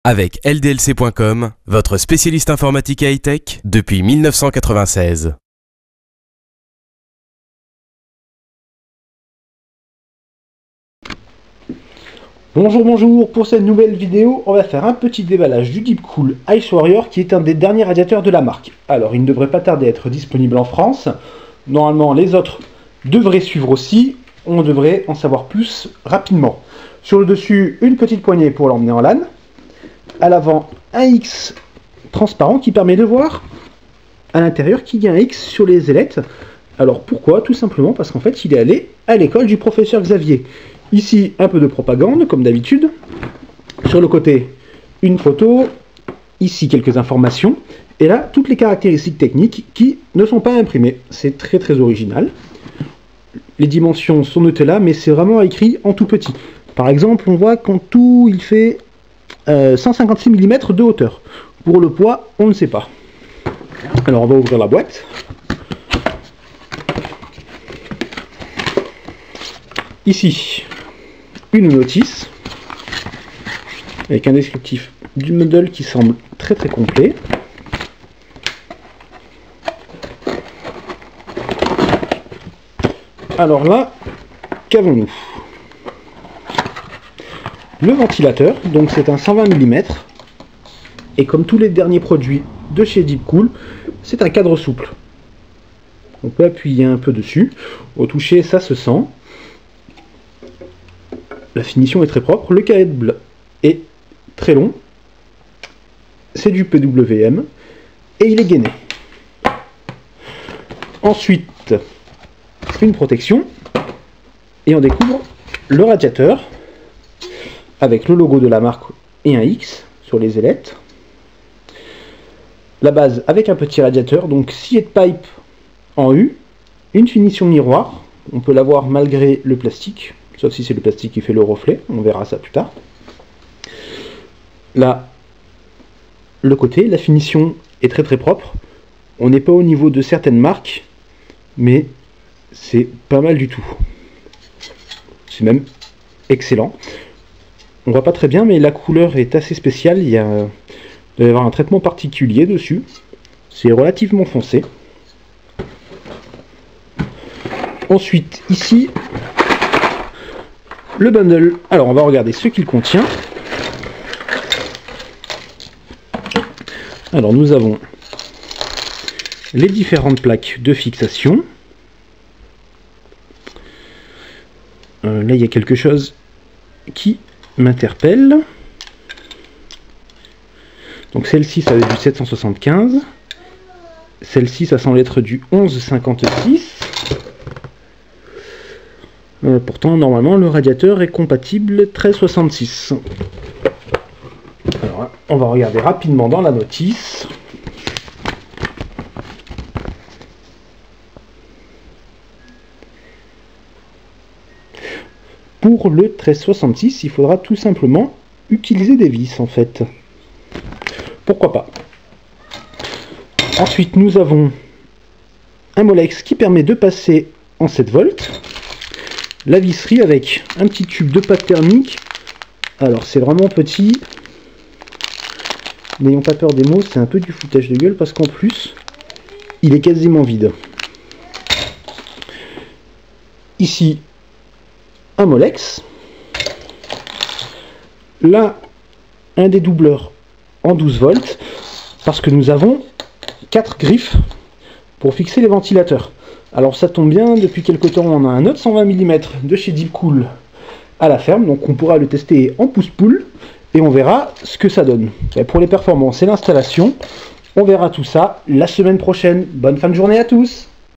Avec LDLC.com, votre spécialiste informatique et high-tech depuis 1996. Bonjour, pour cette nouvelle vidéo, on va faire un petit déballage du Deepcool Ice Warrior qui est un des derniers radiateurs de la marque. Alors il ne devrait pas tarder à être disponible en France. Normalement les autres devraient suivre aussi, on devrait en savoir plus rapidement. Sur le dessus, une petite poignée pour l'emmener en LAN. À l'avant, un X transparent qui permet de voir à l'intérieur qu'il y a un X sur les ailettes. Alors pourquoi? Tout simplement parce qu'en fait il est allé à l'école du professeur Xavier. Ici un peu de propagande comme d'habitude. Sur le côté une photo, ici quelques informations. Et là toutes les caractéristiques techniques qui ne sont pas imprimées. C'est très original. Les dimensions sont notées là, mais c'est vraiment écrit en tout petit. Par exemple, on voit qu'en tout il fait 156 mm de hauteur. Pour le poids, on ne sait pas. Alors on va ouvrir la boîte. Ici, une notice avec un descriptif du modèle qui semble très complet. Alors là, qu'avons-nous? Le ventilateur, donc c'est un 120 mm, et comme tous les derniers produits de chez Deepcool, c'est un cadre souple. On peut appuyer un peu dessus, au toucher ça se sent. La finition est très propre, le câble est très long, c'est du PWM, et il est gainé. Ensuite, une protection, et on découvre le radiateur, avec le logo de la marque et un X sur les ailettes. La base avec un petit radiateur, donc scié de pipe en U, une finition miroir, on peut l'avoir malgré le plastique, sauf si c'est le plastique qui fait le reflet, on verra ça plus tard. Là, le côté, la finition est très propre, on n'est pas au niveau de certaines marques, mais c'est pas mal du tout. C'est même excellent. On voit pas très bien, mais la couleur est assez spéciale. Il doit y avoir un traitement particulier dessus. C'est relativement foncé. Ensuite, ici, le bundle. Alors, on va regarder ce qu'il contient. Alors, nous avons les différentes plaques de fixation. Là, il y a quelque chose qui m'interpelle. Donc celle-ci ça va être du 775, celle-ci ça semble être du 1156. Pourtant normalement le radiateur est compatible 1366. Alors on va regarder rapidement dans la notice. Pour le 1366, il faudra tout simplement utiliser des vis en fait. Pourquoi pas. Ensuite, nous avons un Molex qui permet de passer en 7 volts. La visserie avec un petit tube de pâte thermique. Alors, c'est vraiment petit. N'ayons pas peur des mots, c'est un peu du foutage de gueule parce qu'en plus, il est quasiment vide. Ici, un Molex. Là, un dédoubleur en 12 volts, parce que nous avons 4 griffes pour fixer les ventilateurs. Alors ça tombe bien, depuis quelque temps on a un autre 120 mm de chez Deepcool à la ferme, donc on pourra le tester en pouce-poule, et on verra ce que ça donne. Et pour les performances et l'installation, on verra tout ça la semaine prochaine. Bonne fin de journée à tous!